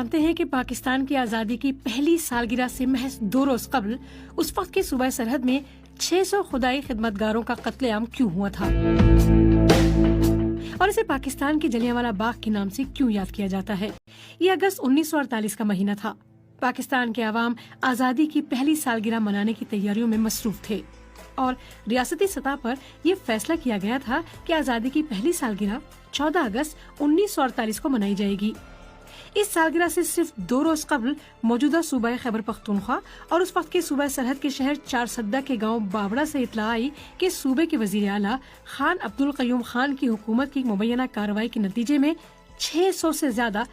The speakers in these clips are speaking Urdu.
جانتے ہیں کہ پاکستان کی آزادی کی پہلی سالگرہ سے محض 2 روز قبل اس وقت کے صوبہ سرحد میں 600 خدائی خدمتگاروں کا قتل عام کیوں ہوا تھا اور اسے پاکستان کے جلیانوالہ باغ کے نام سے کیوں یاد کیا جاتا ہے؟ یہ اگست 1948 کا مہینہ تھا۔ پاکستان کے عوام آزادی کی پہلی سالگرہ منانے کی تیاریوں میں مصروف تھے اور ریاستی سطح پر یہ فیصلہ کیا گیا تھا کہ آزادی کی پہلی سالگرہ 14 اگست 1948 کو منائی جائے گی۔ اس سالگرہ سے صرف 2 روز قبل موجودہ صوبہ خیبر پختونخوا اور اس وقت کے صوبہ سرحد کے شہر چارسدہ کے گاؤں بابڑا سے اطلاع آئی کہ صوبے کے وزیر اعلیٰ خان عبدالقیوم خان کی حکومت کی مبینہ کارروائی کے نتیجے میں 600 سے زیادہ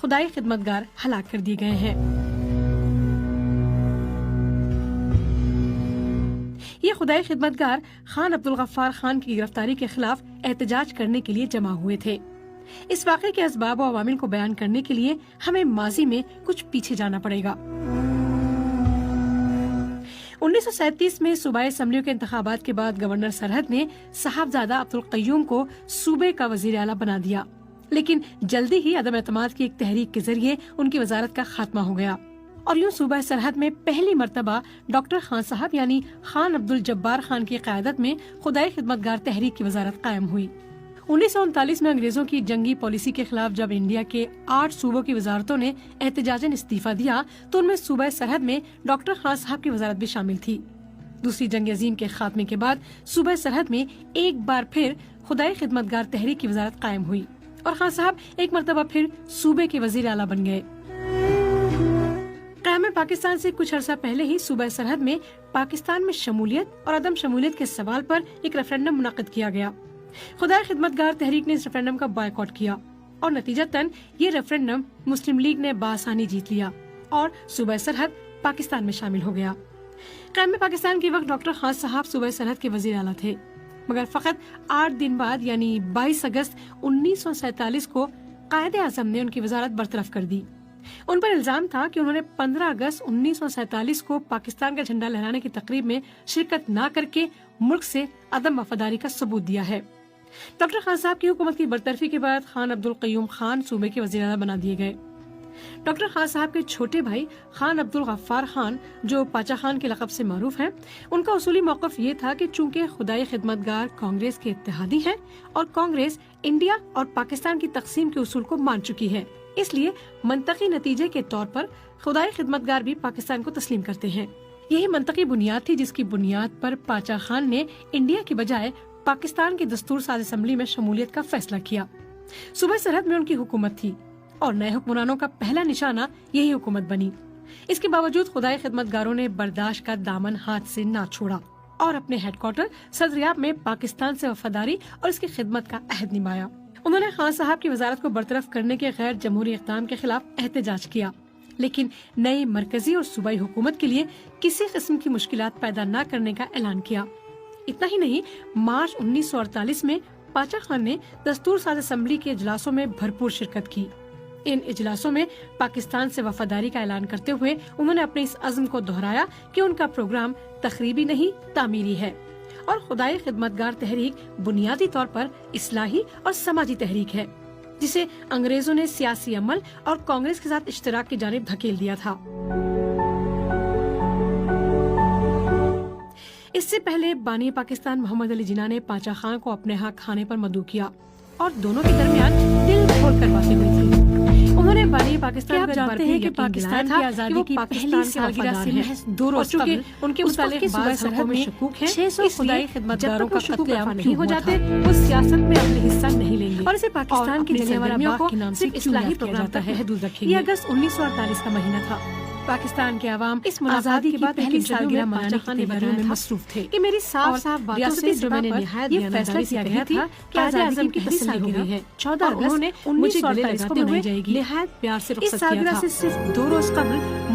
خدائی خدمتگار ہلاک کر دیے گئے ہیں۔ یہ خدائی خدمتگار خان عبدالغفار خان کی گرفتاری کے خلاف احتجاج کرنے کے لیے جمع ہوئے تھے۔ اس واقعے کے اسباب و عوامل کو بیان کرنے کے لیے ہمیں ماضی میں کچھ پیچھے جانا پڑے گا۔ 1937 میں صوبائی اسمبلیوں کے انتخابات کے بعد گورنر سرحد نے صاحبزادہ عبدالقیوم کو صوبے کا وزیر اعلیٰ بنا دیا، لیکن جلدی ہی عدم اعتماد کی ایک تحریک کے ذریعے ان کی وزارت کا خاتمہ ہو گیا اور یوں صوبہ سرحد میں پہلی مرتبہ ڈاکٹر خان صاحب یعنی خان عبدالجبار خان کی قیادت میں خدائی خدمتگار تحریک کی وزارت قائم ہوئی۔ 1939 میں انگریزوں کی جنگی پالیسی کے خلاف جب انڈیا کے 8 صوبوں کی وزارتوں نے احتجاجاً استعفیٰ دیا تو ان میں صوبہ سرحد میں ڈاکٹر خان صاحب کی وزارت بھی شامل تھی۔ دوسری جنگ عظیم کے خاتمے کے بعد صوبہ سرحد میں ایک بار پھر خدائی خدمتگار تحریک کی وزارت قائم ہوئی اور خان صاحب ایک مرتبہ پھر صوبے کے وزیر اعلیٰ بن گئے۔ قیام پاکستان سے کچھ عرصہ پہلے ہی صوبہ سرحد میں پاکستان میں شمولیت اور عدم شمولیت کے سوال پر ایک ریفرینڈم منعقد کیا گیا۔ خدائی خدمتگار تحریک نے اس ریفرینڈم کا بائیکاٹ کیا اور نتیجتاً یہ ریفرینڈم مسلم لیگ نے بآسانی جیت لیا اور صوبہ سرحد پاکستان میں شامل ہو گیا۔ قیام پاکستان کے وقت ڈاکٹر خان صاحب صوبہ سرحد کے وزیر اعلیٰ تھے، مگر فقط 8 دن بعد یعنی 22 اگست 1947 کو قائد اعظم نے ان کی وزارت برطرف کر دی۔ ان پر الزام تھا کہ انہوں نے 15 اگست 1947 کو پاکستان کا جھنڈا لہرانے کی تقریب میں شرکت نہ کر کے ملک سے عدم وفاداری کا ثبوت دیا ہے۔ ڈاکٹر خان صاحب کی حکومت کی برطرفی کے بعد خان عبدالقیوم خان صوبے کے وزیر اعلیٰ بنا دیے گئے۔ ڈاکٹر خان صاحب کے چھوٹے بھائی خان عبدالغفار خان جو پاچا خان کے لقب سے معروف ہیں، ان کا اصولی موقف یہ تھا کہ چونکہ خدائی خدمتگار کانگریس کے اتحادی ہیں اور کانگریس انڈیا اور پاکستان کی تقسیم کے اصول کو مان چکی ہے، اس لیے منطقی نتیجے کے طور پر خدائی خدمتگار بھی پاکستان کو تسلیم کرتے ہیں۔ یہی منطقی بنیاد تھی جس کی بنیاد پر پاچا خان نے انڈیا کی بجائے پاکستان کی دستور ساز اسمبلی میں شمولیت کا فیصلہ کیا۔ صوبہ سرحد میں ان کی حکومت تھی اور نئے حکمرانوں کا پہلا نشانہ یہی حکومت بنی۔ اس کے باوجود خدائی خدمتگاروں نے برداشت کا دامن ہاتھ سے نہ چھوڑا اور اپنے ہیڈ کوارٹر صدریاب میں پاکستان سے وفاداری اور اس کی خدمت کا عہد نبھایا۔ انہوں نے خان صاحب کی وزارت کو برطرف کرنے کے غیر جمہوری اقدام کے خلاف احتجاج کیا، لیکن نئی مرکزی اور صوبائی حکومت کے لیے کسی قسم کی مشکلات پیدا نہ کرنے کا اعلان کیا۔ اتنا ہی نہیں، مارچ 1948 میں پاچا خان نے دستور ساز اسمبلی کے اجلاسوں میں بھرپور شرکت کی۔ ان اجلاسوں میں پاکستان سے وفاداری کا اعلان کرتے ہوئے انہوں نے اپنے اس عزم کو دہرایا کہ ان کا پروگرام تخریبی نہیں تعمیری ہے اور خدائی خدمتگار تحریک بنیادی طور پر اصلاحی اور سماجی تحریک ہے، جسے انگریزوں نے سیاسی عمل اور کانگریس کے ساتھ اشتراک کی جانب دھکیل دیا تھا۔ اس سے پہلے بانی پاکستان محمد علی جناح نے پاچا خان کو اپنے ہاں کھانے پر مدعو کیا اور دونوں کے درمیان دل کھول کر باتیں ہوئی تھی۔ انہوں نے بانی پاکستان کو جانتے ہیں کہ پاکستان کی آزادی کی پہلی سالگرہ سے محض 2 روز قبل ان کے متعلق بعض حلقوں میں شکوک ہے، 600 خدائی خدمتگاروں کا قتل عام نہیں ہو جاتے وہ سیاست میں اپنے حصہ نہیں لیں گے اور اسے پاکستان کے جلیانوالہ باغ کے نام سے اصلاحی پروگرام تک محدود رکھیں گے۔ یہ اگست 1948 کا مہینہ تھا۔ پاکستان کے عوام اس آزادی کے بعد پہلی سالگرہ منانے کی تیاریوں میں مصروف تھے کہ میری صاف صاف باتوں سے جو میں نے نہایت یہ فیصلہ کیا گیا تھا کہ آزادی کی پہلی سالگرہ ہے 14 اگست 1948 کو منائی جائے گی۔ نہایت پیار سے رخصت کیا تھا۔ اس سالگرہ سے صرف 2 روز قبل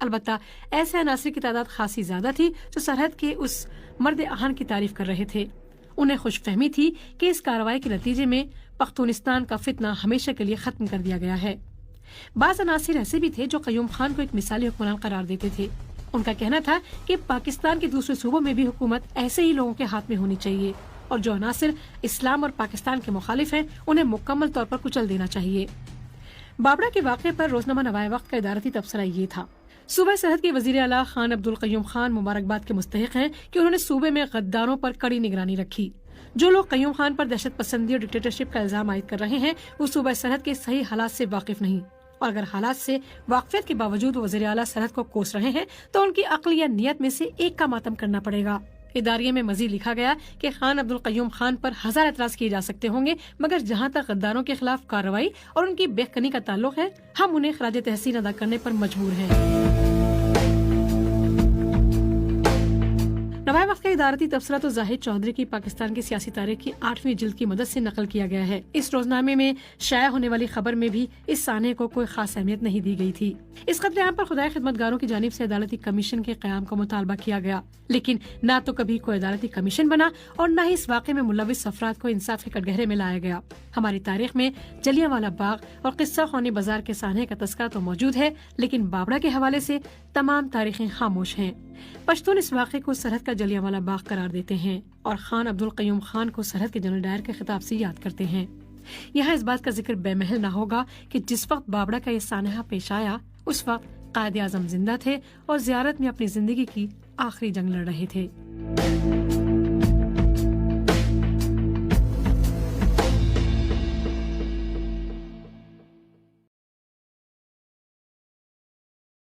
البتہ ایسے عناصر کی تعداد خاصی زیادہ تھی جو سرحد کے اس مرد آہن کی تعریف کر رہے تھے. انہیں خوش فہمی تھی کہ اس کارروائی کے نتیجے میں پختونستان کا فتنہ ہمیشہ کے لیے ختم کر دیا گیا ہے. بعض عناصر ایسے بھی تھے جو قیوم خان کو ایک مثالی حکمران قرار دیتے تھے. ان کا کہنا تھا کہ پاکستان کے دوسرے صوبوں میں بھی حکومت ایسے ہی لوگوں کے ہاتھ میں ہونی چاہیے اور جو عناصر اسلام اور پاکستان کے مخالف ہیں انہیں مکمل طور پر کچل دینا چاہیے. بابڑا کے واقعے پر روزنامہ نوائے وقت کا ادارتی تبصرہ یہ تھا: صوبہ سرحد کے وزیر اعلیٰ خان عبدالقیوم خان مبارکباد کے مستحق ہیں کہ انہوں نے صوبے میں غداروں پر کڑی نگرانی رکھی. جو لوگ قیوم خان پر دہشت پسندی اور ڈکٹیٹرشپ کا الزام عائد کر رہے ہیں وہ صوبہ سرحد کے صحیح حالات سے واقف نہیں، اور اگر حالات سے واقفیت کے باوجود وزیر اعلیٰ سرحد کو کوس رہے ہیں تو ان کی عقل یا نیت میں سے ایک کا ماتم کرنا پڑے گا. اداریے میں مزید لکھا گیا کہ خان عبدالقیوم خان پر 1000 اعتراض کیے جا سکتے ہوں گے، مگر جہاں تک غداروں کے خلاف کارروائی اور ان کی بے کنی کا تعلق ہے ہم انہیں خراج تحسین ادا کرنے پر مجبور ہیں. نوائے وقت کا ادارتی تبصرہ تو زاہد چودھری کی پاکستان کی سیاسی تاریخ کی 8ویں جلد کی مدد سے نقل کیا گیا ہے. اس روزنامے میں شائع ہونے والی خبر میں بھی اس سانحے کو کوئی خاص اہمیت نہیں دی گئی تھی. اس قتل عام پر خدائے خدمتگاروں کی جانب سے عدالتی کمیشن کے قیام کا مطالبہ کیا گیا، لیکن نہ تو کبھی کوئی عدالتی کمیشن بنا اور نہ ہی اس واقعے میں ملوث افراد کو انصاف کے کٹگہرے میں لایا گیا. ہماری تاریخ میں جلیانوالہ باغ اور قصہ خوانی بازار کے سانحے کا تذکرہ تو موجود ہے، لیکن بابڑا کے حوالے سے تمام تاریخیں خاموش ہیں. پشتون اس واقعے کو سرحد کا جلیانوالہ باغ قرار دیتے ہیں اور خان عبدالقیوم خان کو سرحد کے جنرل ڈائر کے خطاب سے یاد کرتے ہیں. یہاں اس بات کا ذکر بے محل نہ ہوگا کہ جس وقت بابڑا کا یہ سانحہ پیش آیا اس وقت قائد اعظم زندہ تھے اور زیارت میں اپنی زندگی کی آخری جنگ لڑ رہے تھے.